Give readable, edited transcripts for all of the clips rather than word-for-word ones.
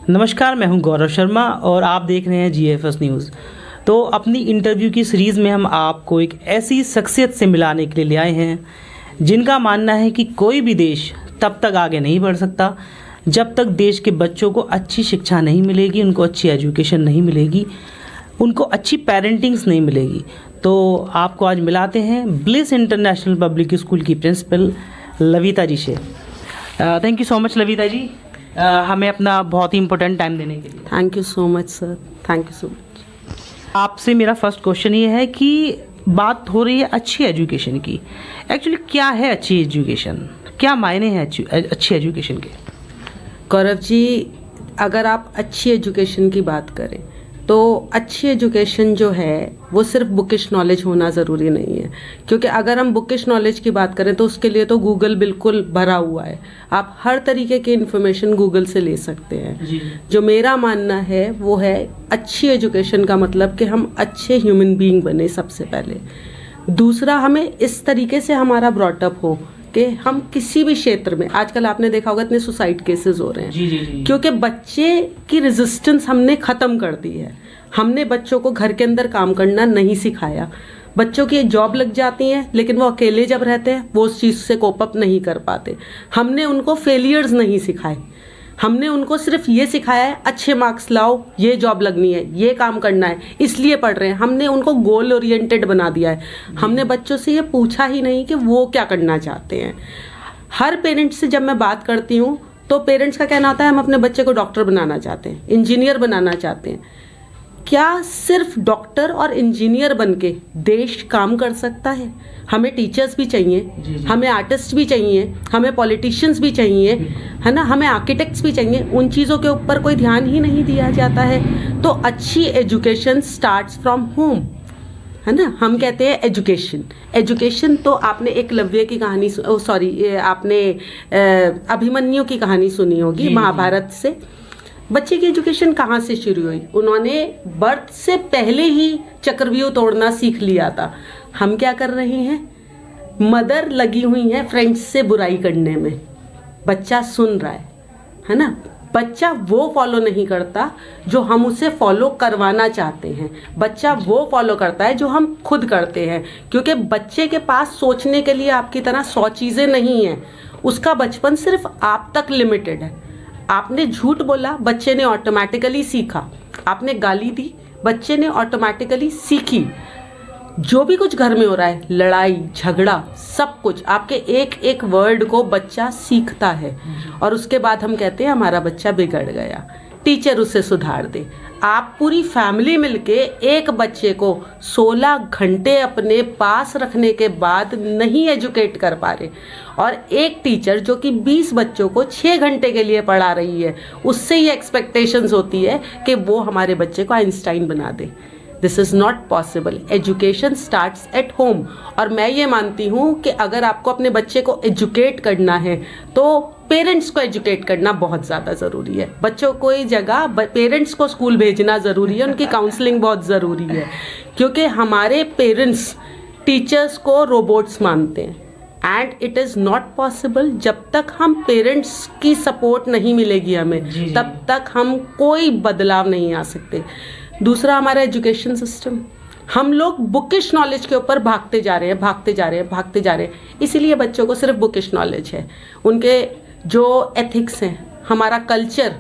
नमस्कार, मैं हूं गौरव शर्मा और आप देख रहे हैं GFS न्यूज़। तो अपनी इंटरव्यू की सीरीज़ में हम आपको एक ऐसी शख्सियत से मिलाने के लिए ले आए हैं जिनका मानना है कि कोई भी देश तब तक आगे नहीं बढ़ सकता जब तक देश के बच्चों को अच्छी शिक्षा नहीं मिलेगी, उनको अच्छी एजुकेशन नहीं मिलेगी, उनको अच्छी पेरेंटिंग्स नहीं मिलेगी। तो आपको आज मिलाते हैं ब्लिस इंटरनेशनल पब्लिक स्कूल की प्रिंसिपल लविता जी से। थैंक यू सो मच लविता जी, हमें अपना बहुत ही इम्पोर्टेंट टाइम देने के लिए। Thank you so much sir, thank you so much. आपसे मेरा फर्स्ट क्वेश्चन ये है कि बात हो रही है अच्छी एजुकेशन की। एक्चुअली क्या है अच्छी एजुकेशन, क्या मायने हैं अच्छी एजुकेशन के? गौरव जी, अगर आप अच्छी एजुकेशन की बात करें तो अच्छी एजुकेशन जो है वो सिर्फ बुकिश नॉलेज होना ज़रूरी नहीं है, क्योंकि अगर हम बुकिश नॉलेज की बात करें तो उसके लिए तो गूगल बिल्कुल भरा हुआ है। आप हर तरीके की इन्फॉर्मेशन गूगल से ले सकते हैं। जो मेरा मानना है वो है अच्छी एजुकेशन का मतलब कि हम अच्छे ह्यूमन बीइंग बने सबसे पहले। दूसरा, हमें इस तरीके से हमारा ब्रॉटअप हो कि हम किसी भी क्षेत्र में, आजकल आपने देखा होगा इतने सुसाइड केसेस हो रहे हैं जी। क्योंकि बच्चे की रेजिस्टेंस हमने ख़त्म कर दी है। हमने बच्चों को घर के अंदर काम करना नहीं सिखाया। बच्चों की जॉब लग जाती है लेकिन वो अकेले जब रहते हैं वो उस चीज़ से कोप अप नहीं कर पाते। हमने उनको फेलियर्स नहीं सिखाए, हमने उनको सिर्फ ये सिखाया है अच्छे मार्क्स लाओ, ये जॉब लगनी है, ये काम करना है, इसलिए पढ़ रहे हैं। हमने उनको गोल ओरिएंटेड बना दिया है। हमने बच्चों से ये पूछा ही नहीं कि वो क्या करना चाहते हैं। हर पेरेंट्स से जब मैं बात करती हूँ तो पेरेंट्स का कहना होता है हम अपने बच्चे को डॉक्टर बनाना चाहते हैं, इंजीनियर बनाना चाहते हैं। क्या सिर्फ डॉक्टर और इंजीनियर बनके देश काम कर सकता है? हमें टीचर्स भी चाहिए, हमें आर्टिस्ट भी चाहिए, हमें पॉलिटिशियंस भी चाहिए, है ना, हमें आर्किटेक्ट्स भी चाहिए। उन चीज़ों के ऊपर कोई ध्यान ही नहीं दिया जाता है। तो अच्छी एजुकेशन स्टार्ट्स फ्रॉम होम, है ना। हम कहते हैं एजुकेशन तो आपने एकलव्य की कहानी, आपने अभिमन्यु की कहानी सुनी होगी महाभारत से। बच्चे की एजुकेशन कहाँ से शुरू हुई? उन्होंने बर्थ से पहले ही चक्रव्यूह तोड़ना सीख लिया था। हम क्या कर रहे हैं? मदर लगी हुई है फ्रेंड्स से बुराई करने में, बच्चा सुन रहा है ना। बच्चा वो फॉलो नहीं करता जो हम उसे फॉलो करवाना चाहते हैं। बच्चा वो फॉलो करता है जो हम खुद करते हैं, क्योंकि बच्चे के पास सोचने के लिए आपकी तरह 100 चीज़ें नहीं हैं। उसका बचपन सिर्फ आप तक लिमिटेड है। आपने झूठ बोला, बच्चे ने ऑटोमेटिकली सीखा। आपने गाली दी, बच्चे ने ऑटोमेटिकली सीखी। जो भी कुछ घर में हो रहा है, लड़ाई झगड़ा, सब कुछ आपके एक एक वर्ड को बच्चा सीखता है। और उसके बाद हम कहते हैं हमारा बच्चा बिगड़ गया, टीचर उसे सुधार दे। आप पूरी फैमिली मिलके एक बच्चे को 16 घंटे अपने पास रखने के बाद नहीं एजुकेट कर पा रहे, और एक टीचर जो कि 20 बच्चों को 6 घंटे के लिए पढ़ा रही है, उससे ये एक्सपेक्टेशंस होती है कि वो हमारे बच्चे को आइंस्टाइन बना दे। This is not possible. Education starts at home. और मैं ये मानती हूँ कि अगर आपको अपने बच्चे को एजुकेट करना है तो पेरेंट्स को एजुकेट करना बहुत ज़्यादा ज़रूरी है। बच्चों को ही जगह पेरेंट्स को स्कूल भेजना ज़रूरी है, उनकी काउंसलिंग बहुत ज़रूरी है, क्योंकि हमारे पेरेंट्स टीचर्स को रोबोट्स मानते हैं। And it is not possible. जब तक हम पेरेंट्स की सपोर्ट नहीं मिलेगी हमें, तब तक हम कोई बदलाव नहीं आ सकते। दूसरा, हमारा एजुकेशन सिस्टम, हम लोग बुकिश नॉलेज के ऊपर भागते जा रहे हैं। इसीलिए बच्चों को सिर्फ बुकिश नॉलेज है। उनके जो एथिक्स हैं, हमारा कल्चर,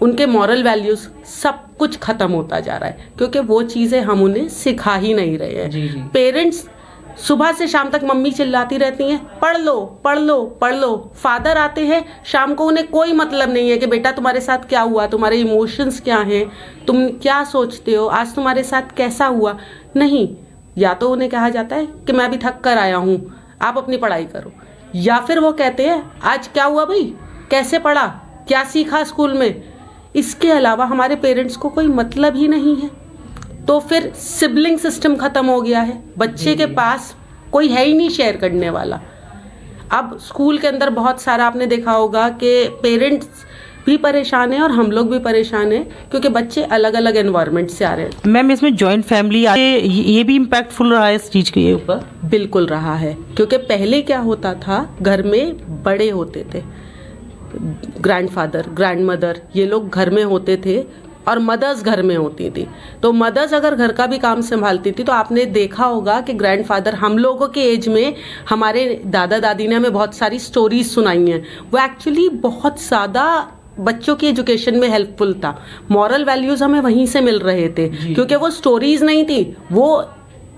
उनके मॉरल वैल्यूज़, सब कुछ ख़त्म होता जा रहा है, क्योंकि वो चीज़ें हम उन्हें सिखा ही नहीं रहे हैं। पेरेंट्स सुबह से शाम तक मम्मी चिल्लाती रहती हैं, पढ़ लो पढ़ लो पढ़ लो। फादर आते हैं शाम को, उन्हें कोई मतलब नहीं है कि बेटा तुम्हारे साथ क्या हुआ, तुम्हारे इमोशंस क्या हैं, तुम क्या सोचते हो, आज तुम्हारे साथ कैसा हुआ। नहीं, या तो उन्हें कहा जाता है कि मैं भी थक कर आया हूँ, आप अपनी पढ़ाई करो, या फिर वो कहते हैं आज क्या हुआ भाई, कैसे पढ़ा, क्या सीखा स्कूल में। इसके अलावा हमारे पेरेंट्स को कोई मतलब ही नहीं है। तो फिर सिबलिंग सिस्टम खत्म हो गया है। बच्चे के पास कोई है ही नहीं शेयर करने वाला। अब स्कूल के अंदर बहुत सारा आपने देखा होगा कि पेरेंट्स भी परेशान है और हम लोग भी परेशान हैं, क्योंकि बच्चे अलग अलग एनवायरनमेंट से आ रहे हैं। मैम, इसमें जॉइंट फैमिली ये भी इम्पैक्टफुल रहा है इस चीज़ के ऊपर? बिल्कुल रहा है, क्योंकि पहले क्या होता था, घर में बड़े होते थे, ग्रैंडफादर, ग्रैंडमदर, ये लोग घर में होते थे और मदर्स घर में होती थी। तो मदर्स अगर घर का भी काम संभालती थी तो आपने देखा होगा कि ग्रैंडफादर, हम लोगों के एज में हमारे दादा दादी ने हमें बहुत सारी स्टोरीज सुनाई हैं, वो एक्चुअली बहुत ज़्यादा बच्चों की एजुकेशन में हेल्पफुल था। मॉरल वैल्यूज़ हमें वहीं से मिल रहे थे, क्योंकि वो स्टोरीज नहीं थी, वो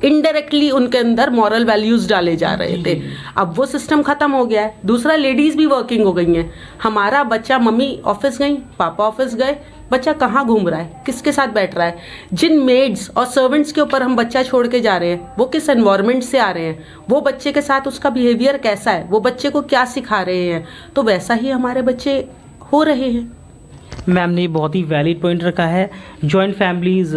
इनडायरेक्टली उनके अंदर मॉरल वैल्यूज डाले जा रहे थे। अब वो सिस्टम खत्म हो गया है। दूसरा, लेडीज भी वर्किंग हो गई हैं। हमारा बच्चा, मम्मी ऑफिस गई, पापा ऑफिस गए, बच्चा कहाँ घूम रहा है, किसके साथ बैठ रहा है, जिन मेड्स और सर्वेंट्स के ऊपर हम बच्चा छोड़ के जा रहे हैं वो किस एनवायरनमेंट से आ रहे हैं, वो बच्चे के साथ उसका बिहेवियर कैसा है, वो बच्चे को क्या सिखा रहे हैं, तो वैसा ही हमारे बच्चे हो रहे हैं। मैम ने बहुत ही वैलिड पॉइंट रखा है। जॉइंट फैमिलीज़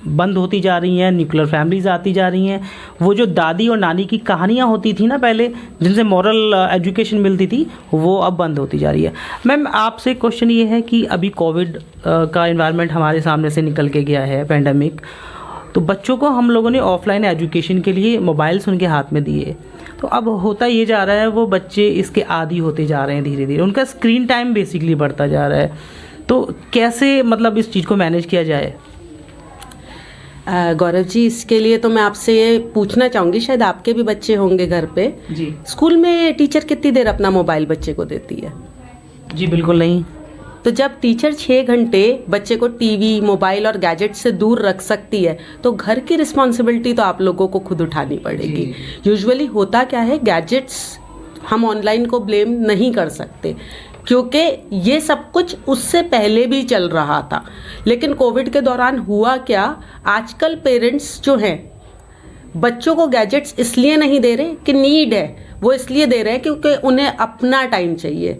बंद होती जा रही हैं, न्यूक्लियर फैमिलीज़ आती जा रही हैं। वो जो दादी और नानी की कहानियाँ होती थी ना पहले, जिनसे मॉरल एजुकेशन मिलती थी, वो अब बंद होती जा रही है। मैम आपसे क्वेश्चन ये है कि अभी कोविड का एनवायरनमेंट हमारे सामने से निकल के गया है, पैंडेमिक, तो बच्चों को हम लोगों ने ऑफलाइन एजुकेशन के लिए मोबाइल्स उनके हाथ में दिए, तो अब होता ये जा रहा है वो बच्चे इसके आदी होते जा रहे हैं धीरे धीरे, उनका स्क्रीन टाइम बेसिकली बढ़ता जा रहा है। तो कैसे मतलब इस चीज़ को मैनेज किया जाए? गौरव जी, इसके लिए तो मैं आपसे ये पूछना चाहूँगी, शायद आपके भी बच्चे होंगे घर पे जी। स्कूल में टीचर कितनी देर अपना मोबाइल बच्चे को देती है? जी बिल्कुल नहीं। तो जब टीचर 6 घंटे बच्चे को टीवी, मोबाइल और गैजेट से दूर रख सकती है, तो घर की रिस्पॉन्सिबिलिटी तो आप लोगों को खुद उठानी पड़ेगी। यूजुअली होता क्या है, गैजेट्स हम ऑनलाइन को ब्लेम नहीं कर सकते, क्योंकि ये सब कुछ उससे पहले भी चल रहा था। लेकिन कोविड के दौरान हुआ क्या, आजकल पेरेंट्स जो हैं बच्चों को गैजेट्स इसलिए नहीं दे रहे कि नीड है, वो इसलिए दे रहे हैं क्योंकि उन्हें अपना टाइम चाहिए।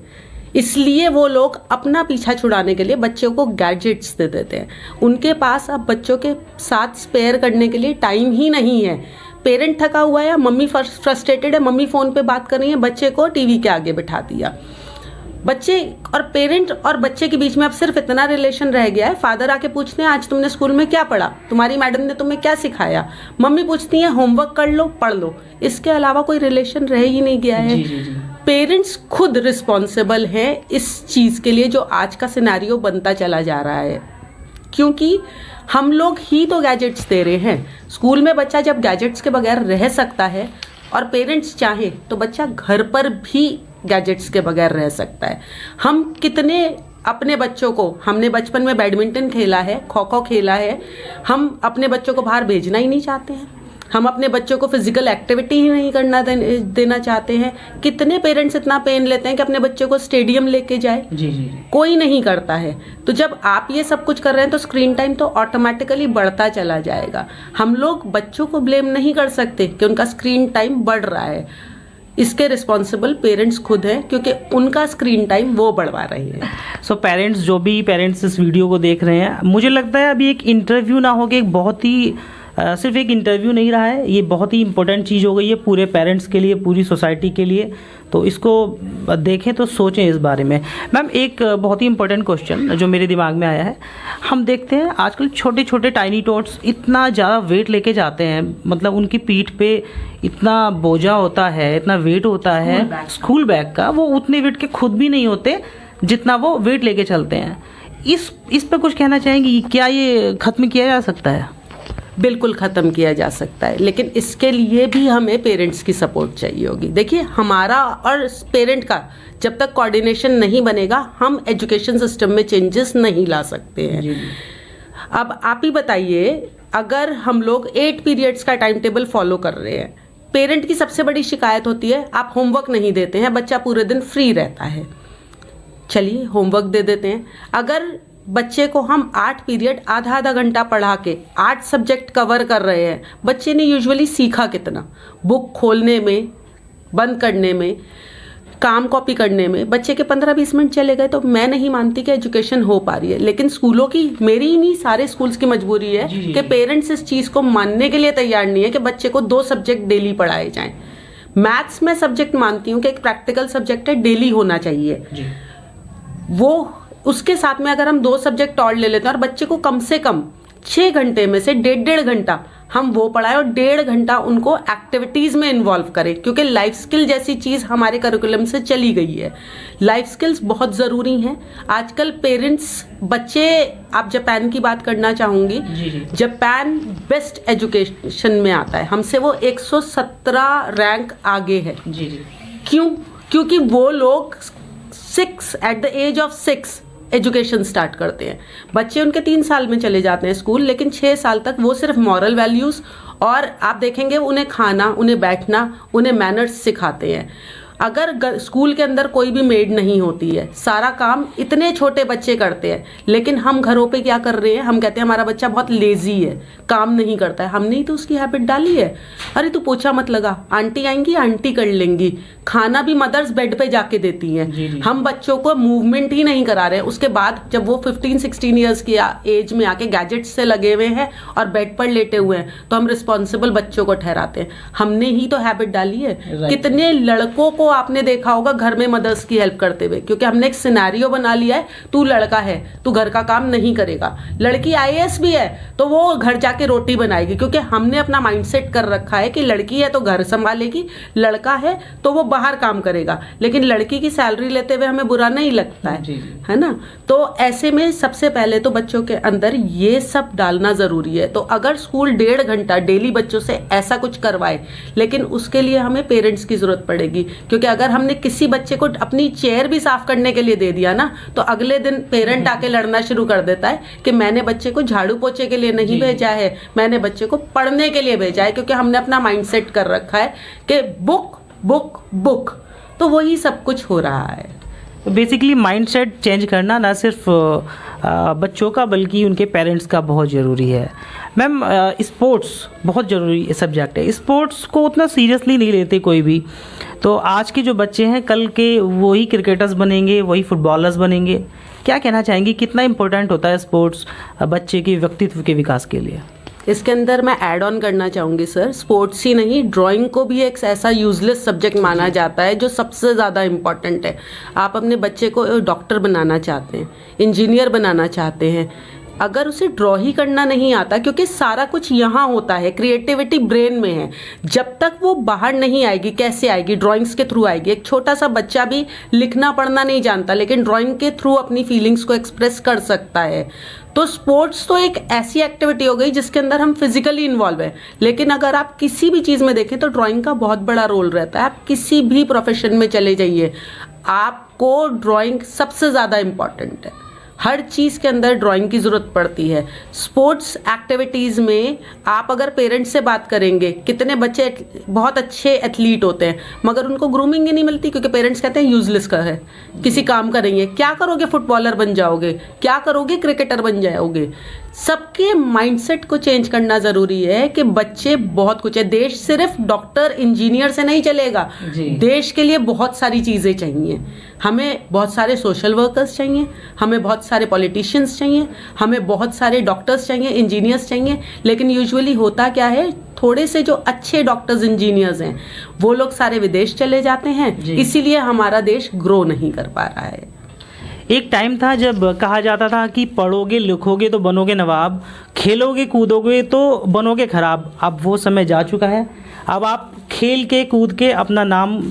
इसलिए वो लोग अपना पीछा छुड़ाने के लिए बच्चों को गैजेट्स दे देते हैं। उनके पास अब बच्चों के साथ स्पेयर करने के लिए टाइम ही नहीं है। पेरेंट थका हुआ है या मम्मी फ्रस्ट्रेटेड है, मम्मी फ़ोन पे बात कर रही है, बच्चे को टीवी के आगे बिठा दिया। बच्चे और पेरेंट और बच्चे के बीच में अब सिर्फ इतना रिलेशन रह गया है, फादर आके पूछते हैं आज तुमने स्कूल में क्या पढ़ा, तुम्हारी मैडम ने तुम्हें क्या सिखाया, मम्मी पूछती है होमवर्क कर लो, पढ़ लो। इसके अलावा कोई रिलेशन रह ही नहीं गया है। पेरेंट्स खुद रिस्पॉन्सिबल हैं इस चीज़ के लिए जो आज का सिनेरियो बनता चला जा रहा है, क्योंकि हम लोग ही तो गैजेट्स दे रहे हैं। स्कूल में बच्चा जब गैजेट्स के बगैर रह सकता है और पेरेंट्स चाहे तो बच्चा घर पर भी गैजेट्स के बगैर रह सकता है। हम कितने अपने बच्चों को, हमने बचपन में बैडमिंटन खेला है, खो खो खेला है, हम अपने बच्चों को बाहर भेजना ही नहीं चाहते हैं। हम अपने बच्चों को फिजिकल एक्टिविटी ही नहीं करना देना चाहते हैं। कितने पेरेंट्स इतना पेन लेते हैं कि अपने बच्चे को स्टेडियम लेके जाए, कोई नहीं करता है। तो जब आप ये सब कुछ कर रहे हैं तो स्क्रीन टाइम तो ऑटोमेटिकली बढ़ता चला जाएगा। हम लोग बच्चों को ब्लेम नहीं कर सकते कि उनका स्क्रीन टाइम बढ़ रहा है। इसके रिस्पॉन्सिबल पेरेंट्स खुद हैं, क्योंकि उनका स्क्रीन टाइम वो बढ़वा रहे हैं। सो पेरेंट्स, जो भी पेरेंट्स इस वीडियो को देख रहे हैं, मुझे लगता है अभी एक इंटरव्यू ना हो के एक बहुत ही सिर्फ एक इंटरव्यू नहीं रहा है, ये बहुत ही इंपॉर्टेंट चीज़ हो गई है पूरे पेरेंट्स के लिए, पूरी सोसाइटी के लिए। तो इसको देखें तो सोचें इस बारे में। मैम एक बहुत ही इंपॉर्टेंट क्वेश्चन जो मेरे दिमाग में आया है, हम देखते हैं आजकल छोटे छोटे टाइनी टोट्स इतना ज़्यादा वेट लेके जाते हैं, मतलब उनकी पीठ पे इतना बोझा होता है, इतना वेट होता है स्कूल बैग का, वो उतने वेट के खुद भी नहीं होते जितना वो वेट लेके चलते हैं। इस पर कुछ कहना चाहेंगी, क्या ये ख़त्म किया जा सकता है? बिल्कुल ख़त्म किया जा सकता है, लेकिन इसके लिए भी हमें पेरेंट्स की सपोर्ट चाहिए होगी। देखिए, हमारा और पेरेंट का जब तक कोऑर्डिनेशन नहीं बनेगा, हम एजुकेशन सिस्टम में चेंजेस नहीं ला सकते हैं। अब आप ही बताइए, अगर हम लोग 8 पीरियड्स का टाइम टेबल फॉलो कर रहे हैं, पेरेंट की सबसे बड़ी शिकायत होती है आप होमवर्क नहीं देते हैं, बच्चा पूरे दिन फ्री रहता है। चलिए होमवर्क दे देते हैं। अगर बच्चे को हम 8 पीरियड आधा आधा घंटा पढ़ा के 8 सब्जेक्ट कवर कर रहे हैं, बच्चे ने यूजुअली सीखा कितना? बुक खोलने में, बंद करने में, काम कॉपी करने में बच्चे के 15-20 मिनट चले गए, तो मैं नहीं मानती कि एजुकेशन हो पा रही है। लेकिन स्कूलों की, मेरी ही नहीं, सारे स्कूल्स की मजबूरी है कि पेरेंट्स इस चीज़ को मानने के लिए तैयार नहीं है कि बच्चे को 2 सब्जेक्ट डेली पढ़ाए जाएं। मैथ्स में सब्जेक्ट मानती हूँ कि एक प्रैक्टिकल सब्जेक्ट है, डेली होना चाहिए वो। उसके साथ में अगर हम 2 सब्जेक्ट और ले लेते हैं और बच्चे को कम से कम 6 घंटे में से 1.5 घंटा हम वो पढ़ाएं और 1.5 घंटा उनको एक्टिविटीज में इन्वॉल्व करें, क्योंकि लाइफ स्किल जैसी चीज हमारे करिकुलम से चली गई है। लाइफ स्किल्स बहुत जरूरी हैं। आजकल पेरेंट्स बच्चे, आप जापान की बात करना चाहूंगी, जापान बेस्ट एजुकेशन में आता है, हमसे वो 117 रैंक आगे है। क्यों? क्योंकि वो लोग at the age of 6 education start करते हैं। बच्चे उनके 3 साल में चले जाते हैं स्कूल, लेकिन 6 साल तक वो सिर्फ मॉरल वैल्यूज और आप देखेंगे उन्हें खाना, उन्हें बैठना, उन्हें मैनर्स सिखाते हैं। अगर स्कूल के अंदर कोई भी मेड नहीं होती है, सारा काम इतने छोटे बच्चे करते हैं, लेकिन हम घरों पे क्या कर रहे हैं, हम कहते हैं हमारा बच्चा बहुत लेजी है, काम नहीं करता है। हमने ही तो उसकी हैबिट डाली है। अरे तू पोछा मत लगा, आंटी आएंगी, आंटी कर लेंगी। खाना भी मदर्स बेड पे जाके देती हैं। हम बच्चों को मूवमेंट ही नहीं करा रहे हैं। उसके बाद जब वो 15-16 ईयर्स की एज में आके गैजेट्स से लगे हुए हैं और बेड पर लेटे हुए हैं, तो हम रिस्पॉन्सिबल बच्चों को ठहराते हैं। हमने ही तो हैबिट डाली है। कितने लड़कों को आपने देखा होगा घर में मदर्स की हेल्प करते हुए, क्योंकि हमने एक सिनेरियो बना लिया है, तू लड़का है, तू घर का काम नहीं करेगा। लड़की IAS भी है तो वो घर जाके रोटी बनाएगी, क्योंकि हमने अपना माइंडसेट कर रखा है कि लड़की है तो घर संभालेगी, लड़का है तो वो बाहर काम करेगा। लेकिन लड़की की सैलरी लेते हुए हमें बुरा नहीं लगता है ना? तो ऐसे में सबसे पहले तो बच्चों के अंदर ये सब डालना जरूरी है। तो अगर स्कूल 1.5 घंटा डेली बच्चों से ऐसा कुछ करवाए, लेकिन उसके लिए हमें पेरेंट्स की जरूरत पड़ेगी, क्योंकि अगर हमने किसी बच्चे को अपनी चेयर भी साफ करने के लिए दे दिया ना, तो अगले दिन पेरेंट आके लड़ना शुरू कर देता है कि मैंने बच्चे को झाड़ू पोछे के लिए नहीं भेजा है, मैंने बच्चे को पढ़ने के लिए भेजा है, क्योंकि हमने अपना माइंडसेट कर रखा है कि बुक बुक बुक। तो वही सब कुछ हो रहा है। बेसिकली माइंडसेट चेंज करना ना सिर्फ बच्चों का बल्कि उनके पेरेंट्स का बहुत ज़रूरी है। मैम, स्पोर्ट्स बहुत ज़रूरी सब्जेक्ट है। स्पोर्ट्स को उतना सीरियसली नहीं लेते कोई भी। तो आज के जो बच्चे हैं कल के वही क्रिकेटर्स बनेंगे, वही फुटबॉलर्स बनेंगे। क्या कहना चाहेंगे, कितना इम्पोर्टेंट होता है स्पोर्ट्स बच्चे के व्यक्तित्व के विकास के लिए? इसके अंदर मैं ऐड ऑन करना चाहूंगी सर, स्पोर्ट्स ही नहीं, ड्राइंग को भी एक ऐसा यूजलेस सब्जेक्ट माना जाता है जो सबसे ज़्यादा इम्पॉर्टेंट है। आप अपने बच्चे को डॉक्टर बनाना चाहते हैं, इंजीनियर बनाना चाहते हैं, अगर उसे ड्रॉ ही करना नहीं आता, क्योंकि सारा कुछ यहाँ होता है, क्रिएटिविटी ब्रेन में है, जब तक वो बाहर नहीं आएगी, कैसे आएगी? ड्राइंग्स के थ्रू आएगी। एक छोटा सा बच्चा भी लिखना पढ़ना नहीं जानता, लेकिन ड्राइंग के थ्रू अपनी फीलिंग्स को एक्सप्रेस कर सकता है। तो स्पोर्ट्स तो एक ऐसी एक्टिविटी हो गई जिसके अंदर हम फिजिकली इन्वॉल्व है, लेकिन अगर आप किसी भी चीज़ में देखें तो ड्राइंग का बहुत बड़ा रोल रहता है। आप किसी भी प्रोफेशन में चले जाइए, आपको ड्राइंग सबसे ज़्यादा इम्पॉर्टेंट है। हर चीज़ के अंदर ड्राइंग की ज़रूरत पड़ती है। स्पोर्ट्स एक्टिविटीज़ में आप अगर पेरेंट्स से बात करेंगे, कितने बच्चे बहुत अच्छे एथलीट होते हैं मगर उनको ग्रूमिंग ही नहीं मिलती, क्योंकि पेरेंट्स कहते हैं यूजलेस का है, किसी काम का नहीं है। क्या करोगे? फुटबॉलर बन जाओगे, क्या करोगे? क्रिकेटर बन जाओगे। सबके माइंडसेट को चेंज करना ज़रूरी है कि बच्चे बहुत कुछ है। देश सिर्फ डॉक्टर इंजीनियर से नहीं चलेगा, देश के लिए बहुत सारी चीज़ें चाहिए। हमें बहुत सारे सोशल वर्कर्स चाहिए, हमें बहुत सारे पॉलिटिशियंस चाहिए, हमें बहुत सारे डॉक्टर्स चाहिए, इंजीनियर्स चाहिए। लेकिन यूजुअली होता क्या है, थोड़े से जो अच्छे डॉक्टर्स इंजीनियर्स हैं वो लोग सारे विदेश चले जाते हैं, इसीलिए हमारा देश ग्रो नहीं कर पा रहा है। एक टाइम था जब कहा जाता था कि पढ़ोगे लिखोगे तो बनोगे नवाब, खेलोगे कूदोगे तो बनोगे खराब। अब वो समय जा चुका है। अब आप खेल के कूद के अपना नाम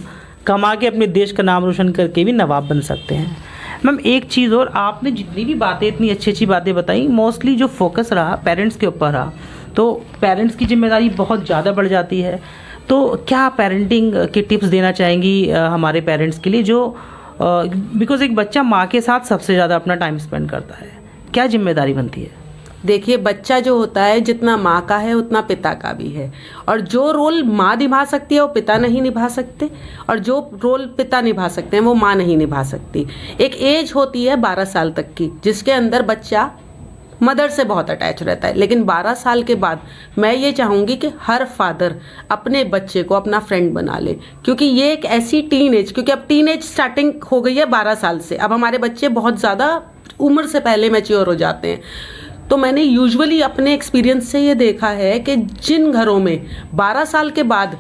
कमा के अपने देश का नाम रोशन करके भी नवाब बन सकते हैं। मैम, एक चीज़ और, आपने जितनी भी बातें इतनी अच्छी अच्छी बातें बताई, मोस्टली जो फोकस रहा पेरेंट्स के ऊपर रहा, तो पेरेंट्स की जिम्मेदारी बहुत ज़्यादा बढ़ जाती है। तो क्या पेरेंटिंग के टिप्स देना चाहेंगी हमारे पेरेंट्स के लिए, जो बिकॉज एक बच्चा माँ के साथ सबसे ज़्यादा अपना टाइम स्पेंड करता है, क्या जिम्मेदारी बनती है? देखिए, बच्चा जो होता है जितना माँ का है उतना पिता का भी है, और जो रोल माँ निभा सकती है वो पिता नहीं निभा सकते, और जो रोल पिता निभा सकते हैं वो माँ नहीं निभा सकती। एक एज होती है 12 साल तक की, जिसके अंदर बच्चा मदर से बहुत अटैच रहता है, लेकिन 12 साल के बाद मैं ये चाहूँगी कि हर फादर अपने बच्चे को अपना फ्रेंड बना ले, क्योंकि ये एक ऐसी टीन एज, क्योंकि अब टीन एज स्टार्टिंग हो गई है 12 साल से, अब हमारे बच्चे बहुत ज़्यादा उम्र से पहले मैच्योर हो जाते हैं। तो मैंने यूजुअली अपने एक्सपीरियंस से ये देखा है कि जिन घरों में 12 साल के बाद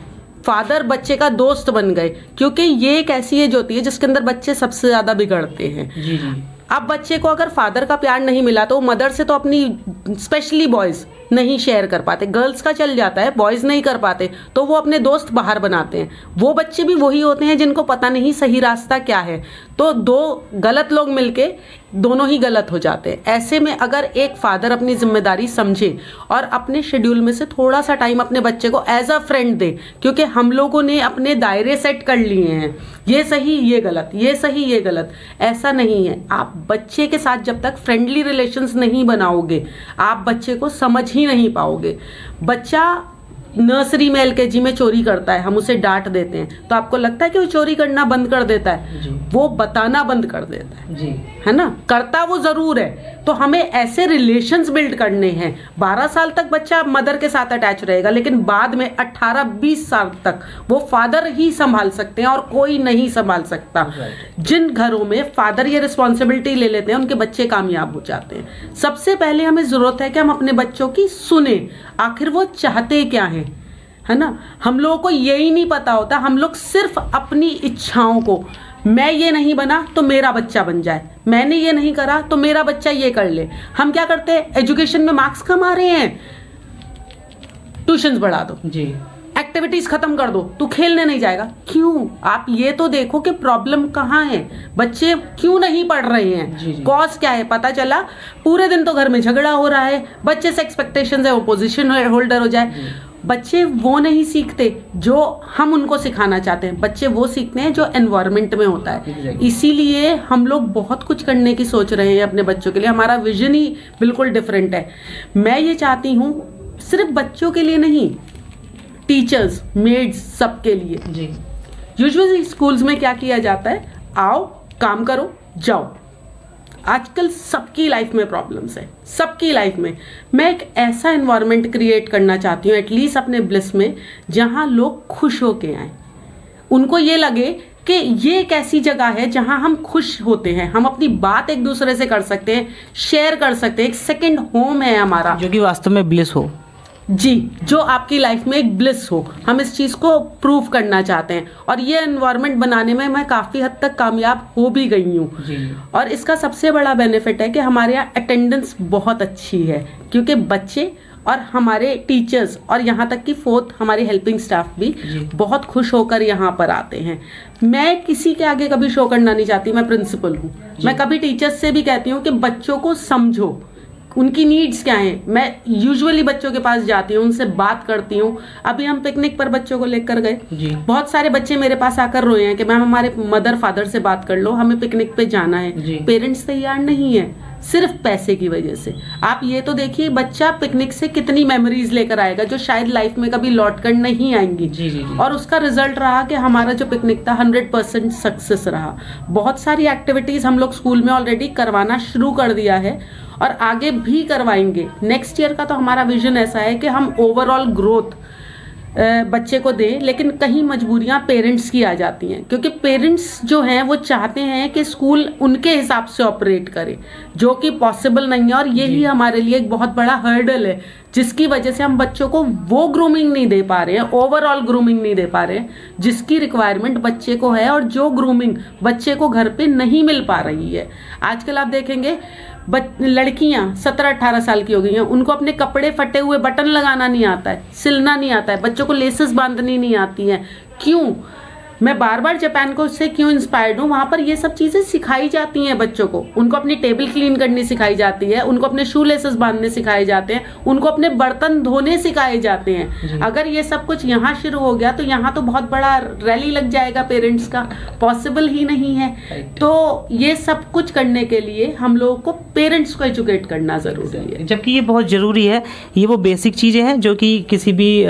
फादर बच्चे का दोस्त बन गए, क्योंकि ये एक ऐसी एज होती है जिसके अंदर बच्चे सबसे ज़्यादा बिगड़ते हैं। अब बच्चे को अगर फादर का प्यार नहीं मिला तो मदर से तो अपनी, स्पेशली बॉयज़, नहीं शेयर कर पाते, गर्ल्स का चल जाता है, बॉयज नहीं कर पाते, तो वो अपने दोस्त बाहर बनाते हैं। वो बच्चे भी वही होते हैं जिनको पता नहीं सही रास्ता क्या है, तो दो गलत लोग मिलके दोनों ही गलत हो जाते हैं। ऐसे में अगर एक फादर अपनी जिम्मेदारी समझे और अपने शेड्यूल में से थोड़ा सा टाइम अपने बच्चे को एज अ फ्रेंड दे, क्योंकि हम लोगों ने अपने दायरे सेट कर लिए हैं, ये सही ये गलत, ये सही ये गलत, ऐसा नहीं है। आप बच्चे के साथ जब तक फ्रेंडली रिलेशंस नहीं बनाओगे, आप बच्चे को समझ ही नहीं पाओगे। बच्चा नर्सरी में एलकेजी में चोरी करता है, हम उसे डांट देते हैं, तो आपको लगता है कि वो चोरी करना बंद कर देता है? वो बताना बंद कर देता है जी। है ना, करता वो जरूर है। तो हमें ऐसे रिलेशंस बिल्ड करने हैं। 12 साल तक बच्चा मदर के साथ अटैच रहेगा, लेकिन बाद में 18-20 साल तक वो फादर ही संभाल सकते हैं और कोई नहीं संभाल सकता। जिन घरों में फादर ये रिस्पॉन्सिबिलिटी ले लेते हैं, उनके बच्चे कामयाब हो जाते हैं। सबसे पहले हमें जरूरत है कि हम अपने बच्चों की सुने, आखिर वो चाहते क्या है ना। हम लोगों को यही नहीं पता होता, हम लोग सिर्फ अपनी इच्छाओं को, मैं ये नहीं बना तो मेरा बच्चा बन जाए, मैंने ये नहीं करा तो मेरा बच्चा ये कर ले। हम क्या करते हैं, एजुकेशन में मार्क्स कम आ रहे हैं, ट्यूशंस बढ़ा दो जी, एक्टिविटीज खत्म कर दो, तू खेलने नहीं जाएगा। क्यों? आप ये तो देखो कि प्रॉब्लम कहाँ है, बच्चे क्यों नहीं पढ़ रहे हैं, कॉज क्या है। पता चला पूरे दिन तो घर में झगड़ा हो रहा है, बच्चे से एक्सपेक्टेशंस है वो पोजीशन होल्डर हो जाए। बच्चे वो नहीं सीखते जो हम उनको सिखाना चाहते हैं, बच्चे वो सीखते हैं जो एनवायरनमेंट में होता है। इसीलिए हम लोग बहुत कुछ करने की सोच रहे हैं अपने बच्चों के लिए, हमारा विजन ही बिल्कुल डिफरेंट है। मैं ये चाहती हूँ सिर्फ बच्चों के लिए नहीं, टीचर्स, मेड्स, सबके लिए जी। यूजुअली स्कूल्स में क्या किया जाता है, आओ काम करो जाओ। आजकल सबकी लाइफ में प्रॉब्लम्स है, सबकी लाइफ में। मैं एक ऐसा एनवायरनमेंट क्रिएट करना चाहती हूँ एटलीस्ट अपने ब्लिस में, जहाँ लोग खुश होके आए, उनको ये लगे कि ये एक ऐसी जगह है जहाँ हम खुश होते हैं, हम अपनी बात एक दूसरे से कर सकते हैं, शेयर कर सकते हैं, एक सेकंड होम है हमारा, जो कि वास्तव में ब्लिस हो जी, जो आपकी लाइफ में एक ब्लिस हो। हम इस चीज को प्रूव करना चाहते हैं और ये एनवायरनमेंट बनाने में मैं काफी हद तक कामयाब हो भी गई हूँ। और इसका सबसे बड़ा बेनिफिट है कि हमारे यहाँ अटेंडेंस बहुत अच्छी है, क्योंकि बच्चे और हमारे टीचर्स और यहाँ तक कि फोर्थ हमारी हेल्पिंग स्टाफ भी बहुत खुश होकर यहाँ पर आते हैं। मैं किसी के आगे कभी शो करना नहीं चाहती, मैं प्रिंसिपल हूँ। मैं कभी टीचर्स से भी कहती हूँ कि बच्चों को समझो, उनकी नीड्स क्या हैं। मैं यूजुअली बच्चों के पास जाती हूँ, उनसे बात करती हूँ। अभी हम पिकनिक पर बच्चों को लेकर गए, बहुत सारे बच्चे मेरे पास आकर रोए हैं कि मैम हमारे मदर फादर से बात कर लो, हमें पिकनिक पे जाना है। पेरेंट्स तैयार नहीं है, सिर्फ पैसे की वजह से। आप ये तो देखिए बच्चा पिकनिक से कितनी मेमोरीज लेकर आएगा जो शायद लाइफ में कभी लौट कर नहीं आएंगी। और उसका रिजल्ट रहा कि हमारा जो पिकनिक था 100% सक्सेस रहा। बहुत सारी एक्टिविटीज हम लोग स्कूल में ऑलरेडी करवाना शुरू कर दिया है और आगे भी करवाएंगे। नेक्स्ट ईयर का तो हमारा विजन ऐसा है कि हम ओवरऑल ग्रोथ बच्चे को दें, लेकिन कहीं मजबूरियां पेरेंट्स की आ जाती हैं, क्योंकि पेरेंट्स जो हैं वो चाहते हैं कि स्कूल उनके हिसाब से ऑपरेट करे, जो कि पॉसिबल नहीं है। और यही हमारे लिए एक बहुत बड़ा हर्डल है, जिसकी वजह से हम बच्चों को वो ग्रूमिंग नहीं दे पा रहे हैं, ओवरऑल ग्रूमिंग नहीं दे पा रहे हैं जिसकी रिक्वायरमेंट बच्चे को है, और जो ग्रूमिंग बच्चे को घर पे नहीं मिल पा रही है। आजकल आप देखेंगे लड़कियां 17-18 साल की हो गई हैं, उनको अपने कपड़े फटे हुए बटन लगाना नहीं आता है, सिलना नहीं आता है, बच्चों को लेसेस बांधनी नहीं आती हैं। क्यों? मैं बार बार जापान को उससे क्यों इंस्पायर्ड हूँ, वहां पर ये सब चीजें सिखाई जाती हैं बच्चों को। उनको अपनी टेबल क्लीन करनी सिखाई जाती है, उनको अपने शू लेसेस बांधने सिखाए जाते हैं, उनको अपने बर्तन धोने सिखाए जाते हैं। अगर ये सब कुछ यहाँ शुरू हो गया तो यहाँ तो बहुत बड़ा रैली लग जाएगा पेरेंट्स का, पॉसिबल ही नहीं है। तो ये सब कुछ करने के लिए हम लोगों को पेरेंट्स को एजुकेट करना जरूरी है, जबकि ये बहुत ज़रूरी है। ये वो बेसिक चीज़ें हैं जो कि किसी भी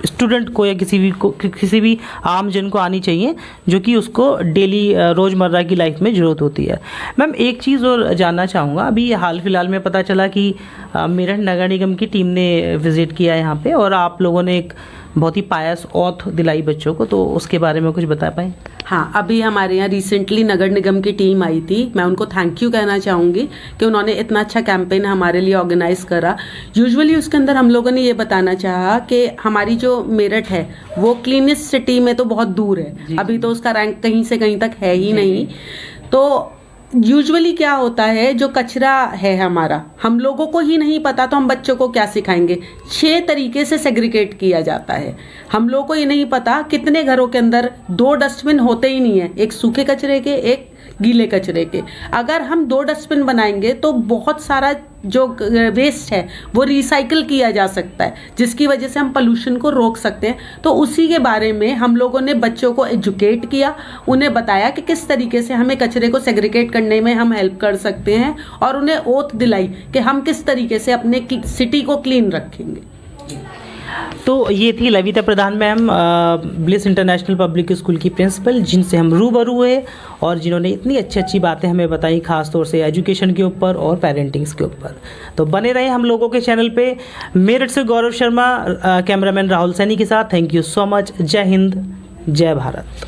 स्टूडेंट को या किसी भी आम जन को आनी चाहिए, जो कि उसको डेली रोज़मर्रा की लाइफ में ज़रूरत होती है। मैम एक चीज़ और जानना चाहूँगा, अभी हाल फिलहाल में पता चला कि मेरठ नगर निगम की टीम ने विज़िट किया यहाँ पे और आप लोगों ने एक बहुत ही पायस ऑथ दिलाई बच्चों को, तो उसके बारे में कुछ बता पाएँ? हाँ, अभी हमारे यहाँ रिसेंटली नगर निगम की टीम आई थी। मैं उनको थैंक यू कहना चाहूँगी कि उन्होंने इतना अच्छा कैंपेन हमारे लिए ऑर्गेनाइज करा। यूजुअली उसके अंदर हम लोगों ने ये बताना चाहा कि हमारी जो मेरठ है वो क्लीनेस्ट सिटी में तो बहुत दूर है, अभी तो उसका रैंक कहीं से कहीं तक है ही नहीं। तो यूजुअली क्या होता है, जो कचरा है हमारा, हम लोगों को ही नहीं पता तो हम बच्चों को क्या सिखाएंगे। 6 तरीके से सेग्रीगेट किया जाता है। हम लोगों को ये नहीं पता कितने घरों के अंदर 2 डस्टबिन होते ही नहीं है, एक सूखे कचरे के, एक गीले कचरे के। अगर हम 2 डस्टबिन बनाएंगे तो बहुत सारा जो वेस्ट है वो रिसाइकिल किया जा सकता है, जिसकी वजह से हम पोल्यूशन को रोक सकते हैं। तो उसी के बारे में हम लोगों ने बच्चों को एजुकेट किया, उन्हें बताया कि किस तरीके से हमें कचरे को सेग्रीगेट करने में हम हेल्प कर सकते हैं, और उन्हें ओथ दिलाई कि हम किस तरीके से अपने सिटी को क्लीन रखेंगे। तो ये थी Lavita Pradhan ma'am, Bliss International Public School की प्रिंसिपल, जिनसे हम रूबरू हुए और जिन्होंने इतनी अच्छी अच्छी बातें हमें बताई, खास तौर से एजुकेशन के ऊपर और पेरेंटिंग्स के ऊपर। तो बने रहे हम लोगों के चैनल पे। मेरठ से गौरव शर्मा, कैमरामैन राहुल सैनी के साथ। Thank you so much. जय हिंद, जय भारत।